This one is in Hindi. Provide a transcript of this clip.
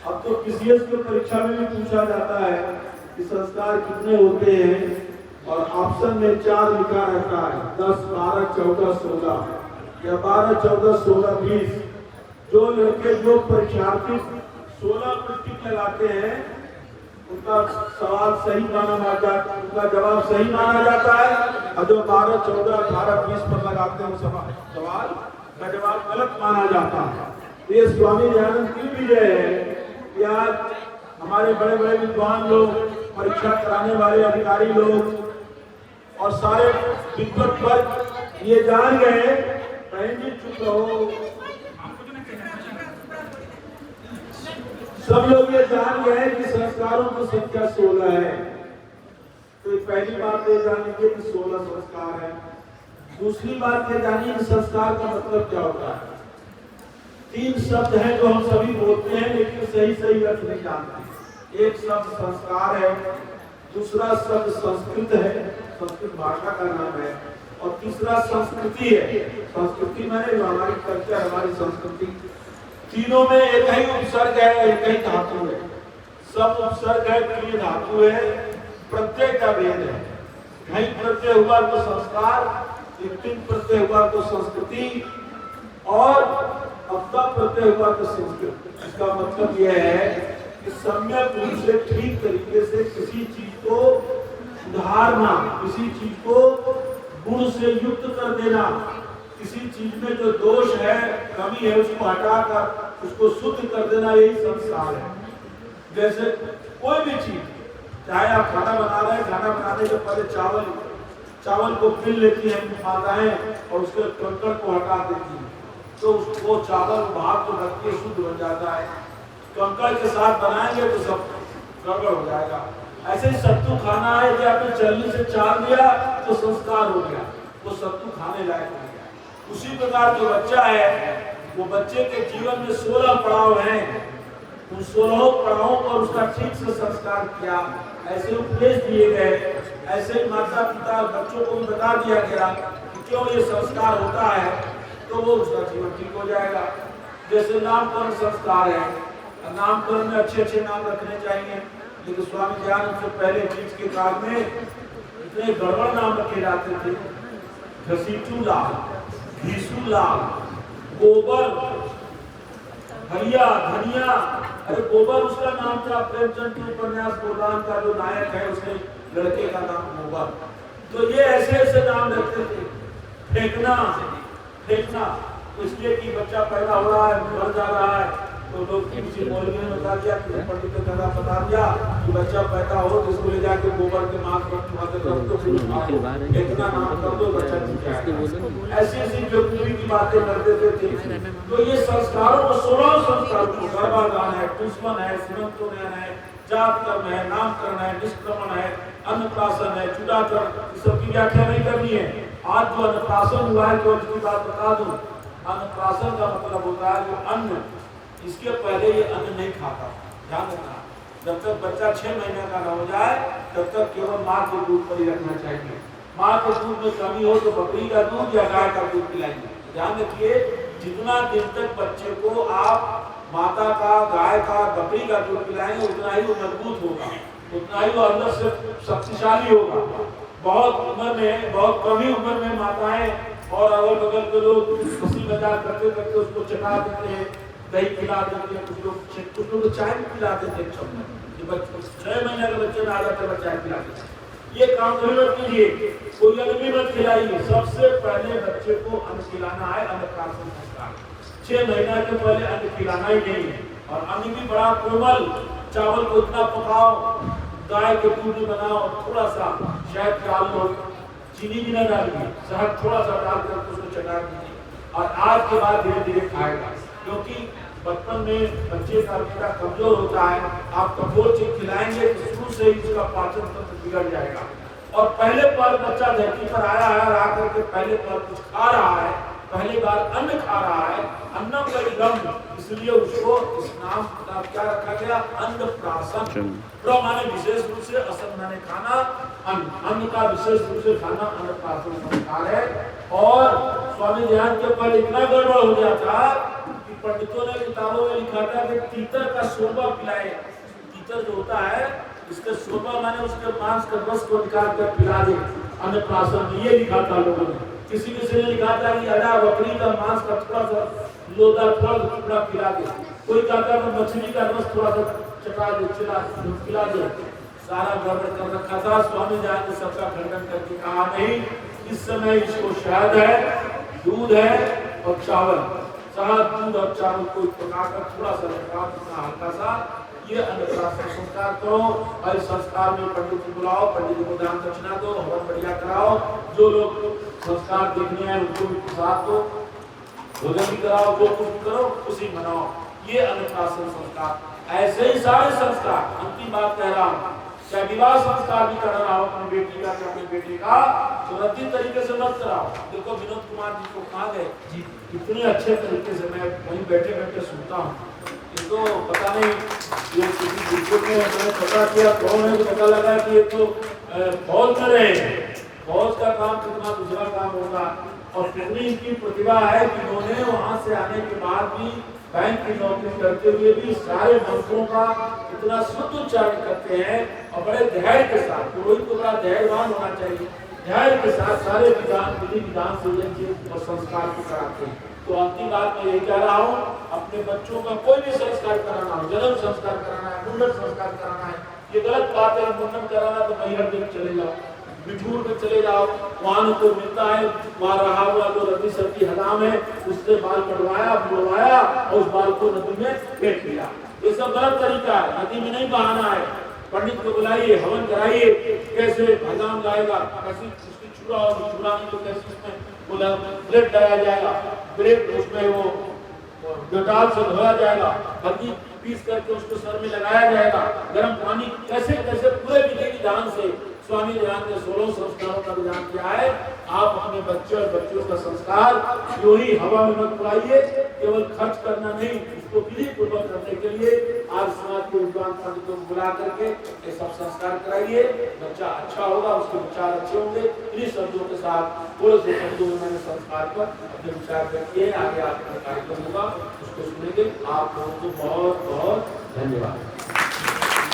अब तो पीसीएस की परीक्षा में भी पूछा जाता है कि संस्कार कितने होते हैं और ऑप्शन में 4 लिखा रहता है, 10, 12, 14, 16 या 12, 14, 16, 20। जो लड़के जो परीक्षार्थी 16 पर टिक लगाते हैं उनका सवाल सही माना जाता है, उनका जवाब सही माना जाता है, और जो 12, 14, 18, 20 पर लगाते हैं सवाल का जवाब गलत माना जाता है। ये स्वामी दयानंद की विजय है कि आज हमारे बड़े बड़े विद्वान लोग, परीक्षा कराने वाले अधिकारी लोग और सारे विद्वत वर्ग ये जान गए, बहन जी चुप रहो, सब लोग ये जान गए कि संस्कारों की संख्या 16 है। तो पहली बात ये जानिए कि 16 संस्कार है। दूसरी बात ये जानिए कि संस्कार का मतलब क्या होता है। 3 शब्द हैं जो हम सभी बोलते हैं लेकिन सही अर्थ नहीं जानते। एक शब्द संस्कार है, दूसरा शब्द संस्कृत है, संस्कृत भाषा का नाम है, और तीसरा संस्कृति है। संस्कृति माने हमारी कल्चर, हमारी संस्कृति। तीनों में एक ही उपसर्ग है, एक ही धातु है। सब उपसर्ग है, क्रिय धातु है, प्रत्यय का भेद है। कहीं प्रत्यय हुआ तो संस्कार, तीन प्रत्यय हुआ तो संस्कृति, और अपना प्रत्यय हुआ तो संस्कृत। इसका मतलब यह है कि सम्यक रूप से ठीक तरीके से किसी चीज को सुधारना, किसी चीज को गुण से युक्त कर देना, किसी चीज में जो दोष है, कमी है, उसको हटाकर उसको शुद्ध कर देना, यही संस्कार है। जैसे कोई भी चीज, चाहे आप खाना बना रहे हैं, खाना बनाने से पहले चावल को पील लेती है माताएं और उसके कंकड़ को हटा देती है, तो वो चावल भाग को रख के शुद्ध बन जाता है। कंकड़ के साथ बनाएंगे तो सब गड़बड़ हो जाएगा। ऐसे ही सत्तू खाना है कि आपने चलनी से चार दिया तो संस्कार हो गया, वो सत्तू खाने लायक हो गया। उसी प्रकार जो बच्चा है, वो बच्चे के जीवन में 16 पड़ाव हैं, उन 16 पड़ावों पर उसका ठीक से संस्कार किया, ऐसे उपदेश दिए गए, ऐसे माता पिता बच्चों को भी बता दिया गया कि क्यों ये संस्कार होता है, तो वो उसका जीवन ठीक हो जाएगा। जैसे नामकरण संस्कार है, नामकरण में अच्छे नाम रखने चाहिए, लेकिन स्वामी दयानंद से पहले ब्रिटिश के काल में इतने गड़बड़ नाम रखे जाते थे। घसीटू लाल, घीसू लाल, गोबर, हरिया, धनिया। अरे गोबर उसका नाम था, प्रेमचंद के उपन्यास गोदान का जो नायक है, उसके लड़के का नाम गोबर। तो ये ऐसे नाम रखते थे। फेंकना इसलिए कि बच्चा पैदा हो रहा है, मर जा रहा है, तो लोग किसी मौलवी ने बता दिया, पंडित ने बता दिया कि बच्चा पैदा हो तो इसको ले जाके गोबर के मांस पर चुहा के रख दो, फेंकना नाम कर दो, बच्चा ठीक है। ऐसी जोगुरी की बातें करते थे। तो ये संस्कारों को 16 संस्कार, गर्भाधान है, दुश्मन है, सीमंतोनयन है, जात कर्म है, नामकरण है, निष्क्रमण है, अन्नप्राशन है, चूड़ाकरण, इस सब की व्याख्या नहीं करनी है। आज जो अन्नप्राशन हुआ है, तो इसकी बात बता दूं। अन्नप्राशन का मतलब होता है जो अन्न, इसके पहले ये अन्न नहीं खाता। ध्यान रखना, जब तक बच्चा 6 महीने का न हो जाए तब तक केवल माँ के दूध पर ही रखना चाहिए। माँ के दूध में कमी हो तो बकरी का दूध या गाय का दूध पिलाइए। ध्यान रखिए, जितना दिन तक बच्चे को आप माता का, गाय का, बकरी का दूध पिलाएंगे उतना ही वो मजबूत होगा, उतना ही वो अंदर से शक्तिशाली होगा। बहुत उम्र में, बहुत कम ही उम्र में माताएं और अगल बगल के लोग हंसी मजाक करते करते उसको चटा देते हैं, दही पिला देते हैं, कुछ लोग चाय भी पिला देते हैं। 6 महीने के बच्चे में आ जाते हैं चाय पिला देते हैं। ये काम कभी मत कीजिए, कोई अन्न भी मत खिलाइए। सबसे पहले बच्चे को अन्न खिलाना है, अन्नप्राशन संस्कार। 6 महीना के पहले अन्न खिलाना ही नहीं है। और अन्न भी बड़ा कोमल, चावल को इतना पकाओ, गाय के दूध में बनाओ, थोड़ा सा शहद डाल लो, चीनी भी न डालिए, शहद थोड़ा सा डालकर उसको चटा दीजिए, और आज के बाद धीरे धीरे खाएगा। क्योंकि बचपन में बच्चे का बेटा कमजोर होता है, आप कठोर चीज खिलाएंगे तो शुरू से ही उसका पाचन तंत्र बिगड़ जाएगा। और पहले बार बच्चा धरती पर आया है और आकर के पहले बार कुछ खा रहा है, पहली बार अन्न खा रहा है, अन्नम परिगम, इसलिए उसको इस नाम का क्या रखा गया, अन्नप्राशन। प्र माने विशेष रूप से, असन माने खाना, अन्न का विशेष रूप से खाना अन्नप्राशन संस्कार है। और स्वामी दयानंद के पहले इतना गड़बड़ हो गया था कि पंडितों ने किताबों में लिखा था कि तीतर का शोरबा पिलाए। तीतर जो होता है इसके शोरबा माने उसके मांस के रस को निकाल कर पिला दे अन्नप्राशन में, ये लिखा था लोगों ने। किसी ने लिखा था कि अड़ा बकरी का मांस का थोड़ा सा लोदा थोड़ा टुकड़ा पिला दे, कोई कहता था मछली का रस थोड़ा सा चटा दे पिला दे। सारा गड़बड़ कर रखा था। स्वामी जी ने सबका खंडन करके कहा नहीं, इस समय इसको शहद है, दूध है और चावल, शहद दूध और चावल को पकाकर थोड़ा सा रखा हल्का सा, ये अन्नप्राशन संस्कार करो। और संस्कार में पंडित को बुलाओ, पंडित को दान दक्षिणा दो, हवन बढ़िया कराओ, जो लोग संस्कार देखने हैं उनको भी प्रसाद दो, भोजन भी कराओ, जो कुछ करो खुशी मनाओ, ये अन्नप्राशन संस्कार। ऐसे ही सारे संस्कार, अंतिम बात कह रहा हूँ, चाहे विवाह संस्कार भी कर रहा हो अपनी बेटी का या अपने बेटे का, सुरक्षित तरीके से मत कराओ। देखो विनोद कुमार जी को कहा गए इतने अच्छे तरीके से, मैं वहीं बैठे बैठे सुनता हूँ, इनको पता नहीं ये किसी बिल्कुल में मैंने पता किया कौन है, तो पता लगा कि ये तो फौज में रहे हैं, फौज का काम कितना दूसरा काम होगा। और कितनी इनकी प्रतिभा है कि उन्होंने वहाँ से आने के बाद भी बैंक की नौकरी करते हुए भी सारे मंत्रों का इतना शुद्ध उच्चारण करते हैं और बड़े धैर्य के साथ, पुरोहित को बड़ा धैर्यवान होना चाहिए, धैर्य के साथ सारे विधि विधान से यज्ञ और संस्कार को कराते हैं। तो अंतिम बात मैं यही कह रहा हूँ, अपने बच्चों का कोई भी संस्कार कराना हो, जन्म संस्कार कराना है, मुंडन संस्कार कराना है, ये गलत बात है। मुंडन कराना तो मैहर देख चले जाओ, बिठूर में चले जाओ, वहां को मिलता है, वहां रहा हुआ जो रद्दी सर्दी हदाम है उससे बाल कटवाया, बुलवाया और उस बाल को नदी में फेंक दिया, ये सब गलत तरीका है। नदी में नहीं बहाना है। पंडित को बुलाइए, हवन कराइए, कैसे हदाम लाएगा, कैसी उसकी चूड़ा और चूड़ा नहीं तो कैसे उसमें बोला ब्रेड डाला जाएगा, ब्रेड उसमें वो डेटॉल से धोया जाएगा, हल्दी पीस करके उसको सर में लगाया जाएगा, गर्म पानी, कैसे कैसे पूरे विधि विधान से स्वामी जी ने 16 संस्कारों का विधान किया है। आप अपने बच्चे और बच्चों का संस्कार यूं ही हवा में मत उड़ाइए, केवल खर्च करना नहीं, उसको विधि पूर्वक करने के लिए आज समाज के विद्वान पंडितों को बुला करके ये सब संस्कार कराइए। बच्चा अच्छा होगा, उसके विचार अच्छे होंगे। इन्हीं शब्दों के साथ थोड़े से शब्दों में मैंने संस्कार पर अपने विचार व्यक्त किए। आगे आपका कार्यक्रम होगा, उसको सुनेंगे। आप लोगों को बहुत बहुत धन्यवाद।